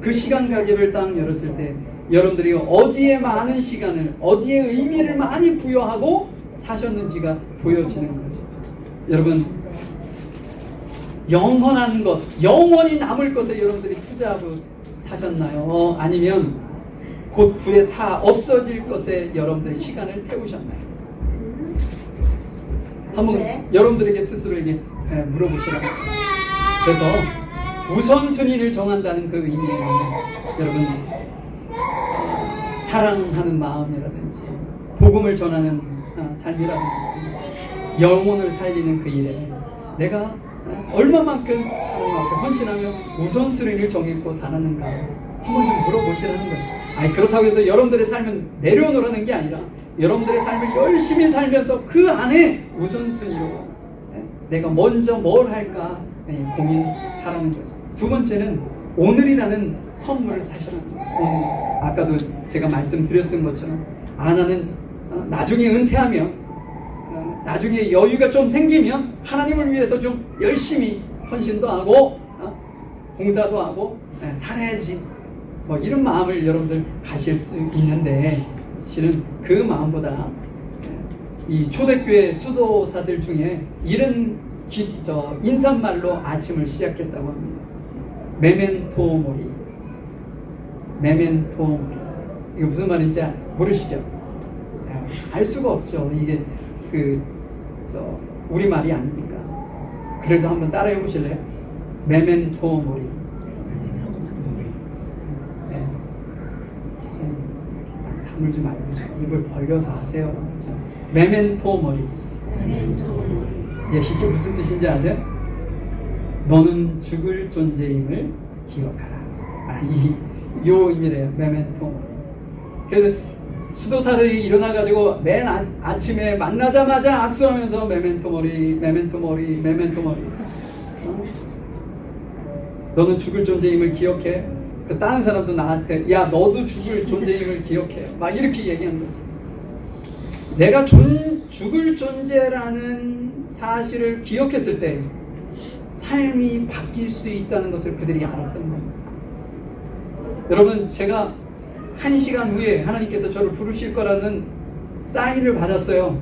그 시간 가계부를 딱 열었을 때 여러분들이 어디에 많은 시간을, 어디에 의미를 많이 부여하고 사셨는지가 보여지는 거죠. 여러분, 영원한 것, 영원히 남을 것에 여러분들이 투자하고 사셨나요? 아니면 곧 후에 다 없어질 것에 여러분들의 시간을 태우셨나요? 한번 여러분들에게 스스로에게 물어보시라고. 그래서 우선순위를 정한다는 그 의미예요. 여러분, 사랑하는 마음이라든지 복음을 전하는 삶이라든지 영혼을 살리는 그 일에 내가 얼마만큼 하나님 앞에 헌신하며 우선순위를 정했고 살았는가 한번 좀 물어보시라는 거죠. 아니, 그렇다고 해서 여러분들의 삶을 내려놓으라는 게 아니라 여러분들의 삶을 열심히 살면서 그 안에 우선순위로 내가 먼저 뭘 할까 고민하라는 거죠. 두 번째는 오늘이라는 선물을 사시라는 거예요. 오늘. 아까도 제가 말씀드렸던 것처럼 나는 나중에 은퇴하면, 나중에 여유가 좀 생기면 하나님을 위해서 좀 열심히 헌신도 하고 봉사도 하고 살아야지, 뭐 이런 마음을 여러분들 가실 수 있는데, 실은 그 마음보다 이 초대교회 수도사들 중에 이런 인사말로 아침을 시작했다고 합니다. 메멘토 모리. 메멘토 모리. 이거 무슨 말인지 모르시죠? 알 수가 없죠. 이게 우리 말이 아니니까. 그래도 한번 따라해 보실래요? 메멘토 모리. 네. 집사님, 다물지 말고 입을 벌려서 하세요. 메멘토 모리. 예, 이게 무슨 뜻인지 아세요? 너는 죽을 존재임을 기억하라. 이 의미래요. 메멘토 모리. 그래서 수도사들이 일어나가지고 맨 아침에 만나자마자 악수하면서 메멘토 모리, 메멘토 모리, 메멘토 모리. 너는 죽을 존재임을 기억해. 그 다른 사람도 나한테 야, 너도 죽을 존재임을 기억해. 막 이렇게 얘기한 거지. 내가 죽을 존재라는 사실을 기억했을 때 삶이 바뀔 수 있다는 것을 그들이 알았던 겁니다. 여러분, 제가 1시간 후에 하나님께서 저를 부르실 거라는 사인을 받았어요.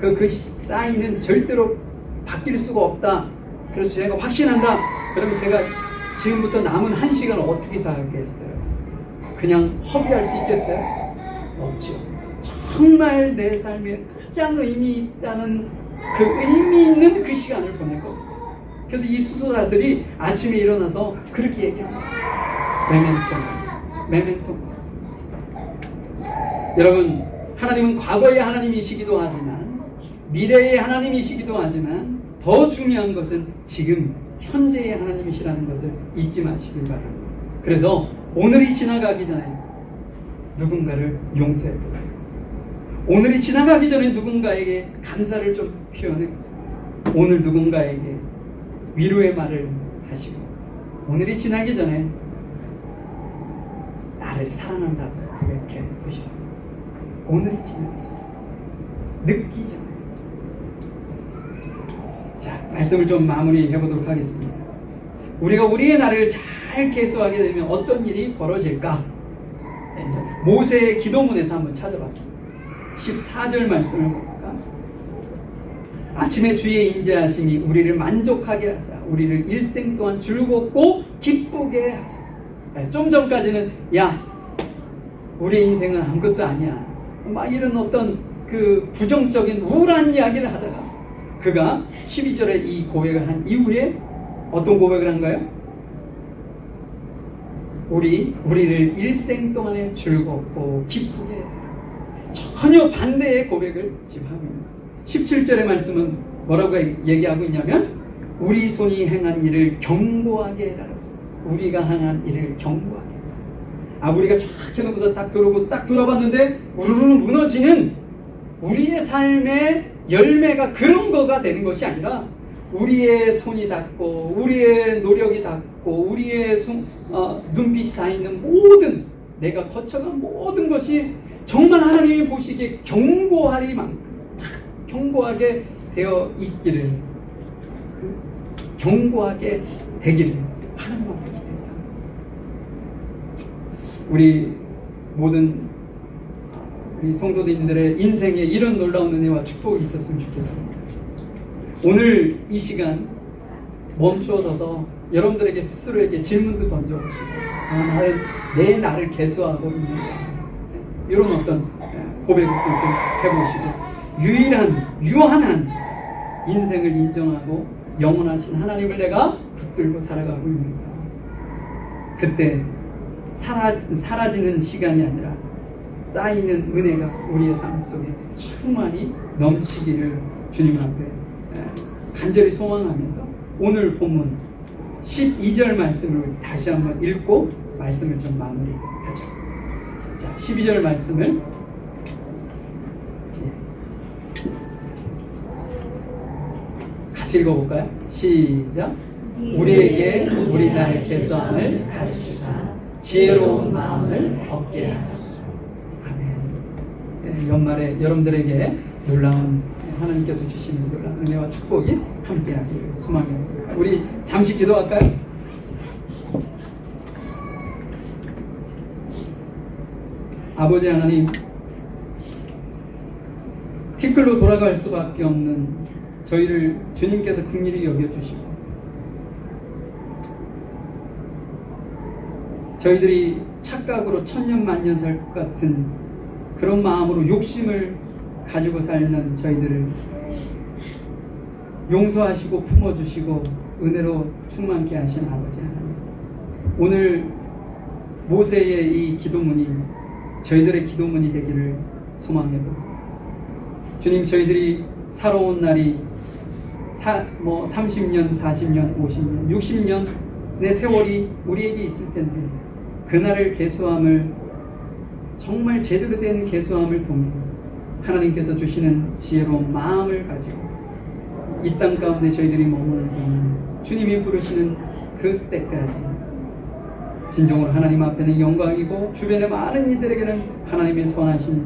그 사인은 절대로 바뀔 수가 없다. 그래서 제가 확신한다. 그러면 제가 지금부터 남은 1시간을 어떻게 살겠어요? 그냥 허비할 수 있겠어요? 없죠. 정말 내 삶에 가장 의미 있다는 그 의미 있는 그 시간을 보낼 겁니다. 그래서 이 수도사들이 아침에 일어나서 그렇게 얘기합니다. 메멘토. 여러분, 하나님은 과거의 하나님이시기도 하지만 미래의 하나님이시기도 하지만 더 중요한 것은 지금 현재의 하나님이시라는 것을 잊지 마시길 바랍니다. 그래서 오늘이 지나가기 전에 누군가를 용서해 보세요. 오늘이 지나가기 전에 누군가에게 감사를 좀 표현해 보세요. 오늘 누군가에게 위로의 말을 하시고, 오늘이 지나기 전에 나를 사랑한다고 고백해 보시겠습니다. 오늘이 지나기 전에, 늦기 전에. 자, 말씀을 좀 마무리해 보도록 하겠습니다. 우리가 우리의 나를 잘 계수하게 되면 어떤 일이 벌어질까? 모세의 기도문에서 한번 찾아봤습니다. 14절 말씀을 볼까? 아침에 주의 인자하심이 우리를 만족하게 하사 우리를 일생 동안 즐겁고 기쁘게 하소서. 좀 전까지는 야 우리 인생은 아무것도 아니야 막 이런 어떤 그 부정적인 우울한 이야기를 하다가 그가 12절에 이 고백을 한 이후에 어떤 고백을 한가요? 우리를 일생 동안에 즐겁고 기쁘게 전혀 반대의 고백을 지금 하고 있는 거예요. 17절의 말씀은 뭐라고 얘기하고 있냐면 우리 손이 행한 일을 경고하게 해달라고 했어요. 우리가 행한 일을 경고하게 해달라고. 우리가 쫙 해놓고서 딱 들어오고 딱 돌아봤는데 우르르 무너지는 우리의 삶의 열매가 그런 거가 되는 것이 아니라 우리의 손이 닿고 우리의 노력이 닿고 우리의 눈빛이 다 있는 모든 내가 거쳐간 모든 것이 정말 하나님이 보시기에 경고하리만큼 경고하게 되어 있기를 경고하게 되기를 하나님 앞에 기도합니다. 우리 모든 우리 성도님들의 인생에 이런 놀라운 은혜와 축복이 있었으면 좋겠습니다. 오늘 이 시간 멈추어 서서 여러분들에게 스스로에게 질문도 던져보시고 내 나를 개수하고 있는가 이런 어떤 고백도 좀 해보시고 유한한 인생을 인정하고 영원하신 하나님을 내가 붙들고 살아가고 있는가. 그때 사라지는 시간이 아니라 쌓이는 은혜가 우리의 삶 속에 충만히 넘치기를 주님 앞에 간절히 소망하면서 오늘 본문 12절 말씀을 다시 한번 읽고 말씀을 좀 마무리하죠. 자, 12절 말씀을 같이 읽어볼까요? 시작. 우리에게 우리 날 개수함을 가르치사 지혜로운 마음을 얻게 하소서. 아멘. 연말에 여러분들에게 놀라운 하나님께서 주시는 놀라운 은혜와 축복이 함께하기를 소망합니다. 우리 잠시 기도할까요? 아버지 하나님, 티끌로 돌아갈 수밖에 없는 저희를 주님께서 긍휼히 여겨주시고 저희들이 착각으로 천년만년 살 것 같은 그런 마음으로 욕심을 가지고 살는 저희들을 용서하시고 품어주시고 은혜로 충만케 하신 아버지 하나님, 오늘 모세의 이 기도문이 저희들의 기도문이 되기를 소망해보고 주님, 저희들이 살아온 날이 30년, 40년, 50년, 60년의 세월이 우리에게 있을 텐데 그날을 계수함을 정말 제대로 된 계수함을 통해 하나님께서 주시는 지혜로운 마음을 가지고 이 땅 가운데 저희들이 머무는 동안 주님이 부르시는 그 때까지 진정으로 하나님 앞에는 영광이고 주변의 많은 이들에게는 하나님의 선하신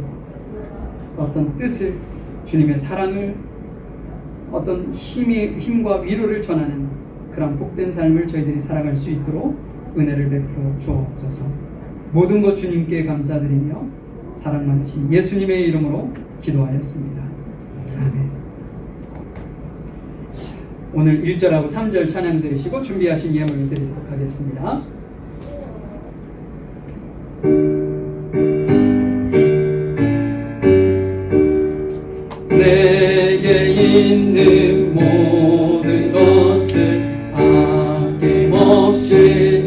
어떤 뜻을, 주님의 사랑을, 어떤 힘과 위로를 전하는 그런 복된 삶을 저희들이 살아갈 수 있도록 은혜를 베풀어 주옵소서. 모든 것 주님께 감사드리며 사랑 많으신 예수님의 이름으로 기도하였습니다. 아멘. 오늘 1절하고 3절 찬양 들으시고 준비하신 예물을 드리도록 하겠습니다. 내게 있는 모든 것을 아낌없이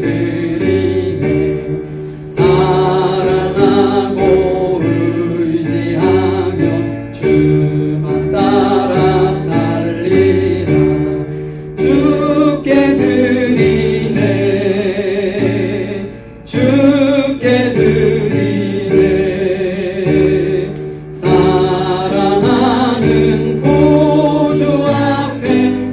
드리네. 사랑하고 의지하며 주만 따라 살리라. 주께 드리네. 주께 드리네. 사랑하는 구주 앞에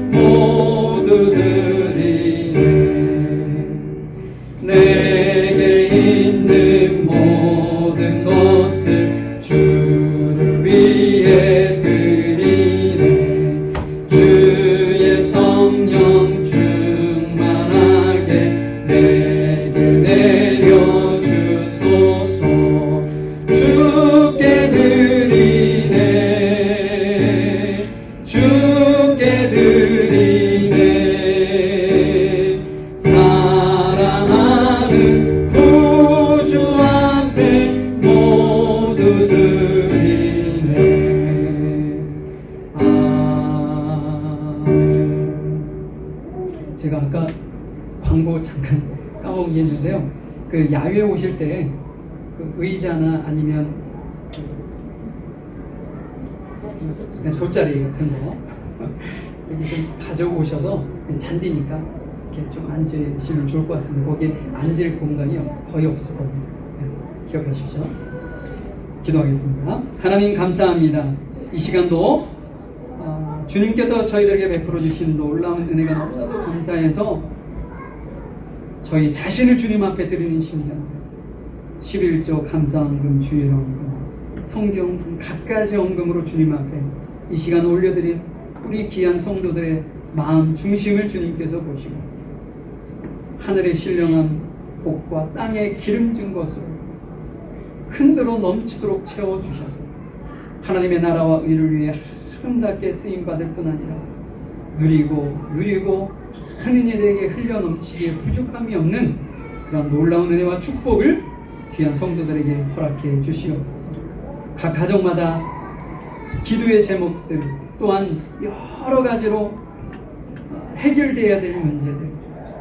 주께 드리네. 사랑하는 구주 앞에 모두 드리네. 아멘. 제가 아까 광고 잠깐 까먹었는데요. 그 야외에 오실 때 그 의자나 아니면 그냥 돗자리 같은 거 여기 좀 가져오셔서 잔디니까 이렇게 좀 앉으시면 좋을 것 같습니다. 거기에 앉을 공간이 거의 없었거든요. 네, 기억하십시오. 기도하겠습니다. 하나님 감사합니다. 이 시간도 주님께서 저희들에게 베풀어 주신 놀라운 은혜가 너무나도 감사해서 저희 자신을 주님 앞에 드리는 심정, 11조 감사헌금, 주일헌금, 성경헌금, 갖가지 헌금으로 주님 앞에 이 시간 올려드린 우리 귀한 성도들의 마음 중심을 주님께서 보시고 하늘의 신령한 복과 땅에 기름진 것으로 흔들어 넘치도록 채워주셔서 하나님의 나라와 의를 위해 아름답게 쓰임받을 뿐 아니라 누리고 하느님에게 흘려 넘치기에 부족함이 없는 그런 놀라운 은혜와 축복을 귀한 성도들에게 허락해 주시옵소서. 각 가정마다 기도의 제목들 또한 여러 가지로 해결되어야 될 문제들,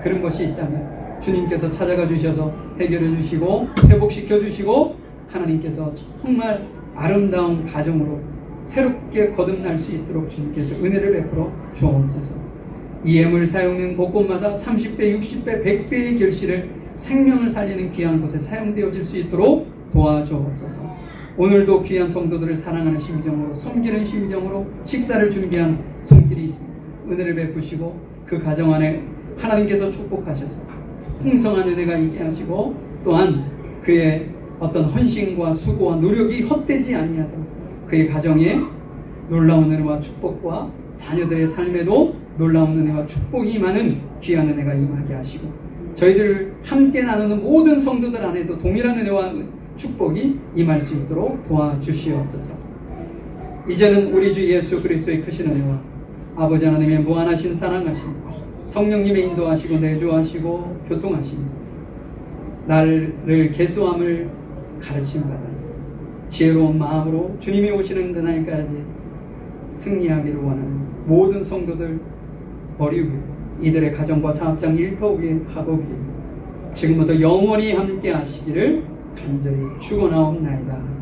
그런 것이 있다면 주님께서 찾아가 주셔서 해결해 주시고 회복시켜 주시고 하나님께서 정말 아름다운 가정으로 새롭게 거듭날 수 있도록 주님께서 은혜를 베풀어 주옵소서. 이 예물 사용된 곳곳마다 30배, 60배, 100배의 결실을 생명을 살리는 귀한 곳에 사용되어질 수 있도록 도와주옵소서. 오늘도 귀한 성도들을 사랑하는 심정으로, 섬기는 심정으로 식사를 준비한 손길이 있습니다. 은혜를 베푸시고 그 가정 안에 하나님께서 축복하셔서 풍성한 은혜가 있게 하시고 또한 그의 어떤 헌신과 수고와 노력이 헛되지 아니하도록 그의 가정에 놀라운 은혜와 축복과 자녀들의 삶에도 놀라운 은혜와 축복이 임하는 귀한 은혜가 임하게 하시고 저희들 함께 나누는 모든 성도들 안에도 동일한 은혜와 축복이 임할 수 있도록 도와주시옵소서. 이제는 우리 주 예수 그리스도의 크신 은혜와 아버지 하나님의 무한하신 사랑하심, 성령님의 인도하시고 내주하시고 교통하심, 나를 계수함을 가르침받아 지혜로운 마음으로 주님이 오시는 그날까지 승리하기를 원하는 모든 성도들 머리 위에, 이들의 가정과 사업장 일터 위에, 학업 위에 지금부터 영원히 함께 하시기를 간절히 축원하옵나이다.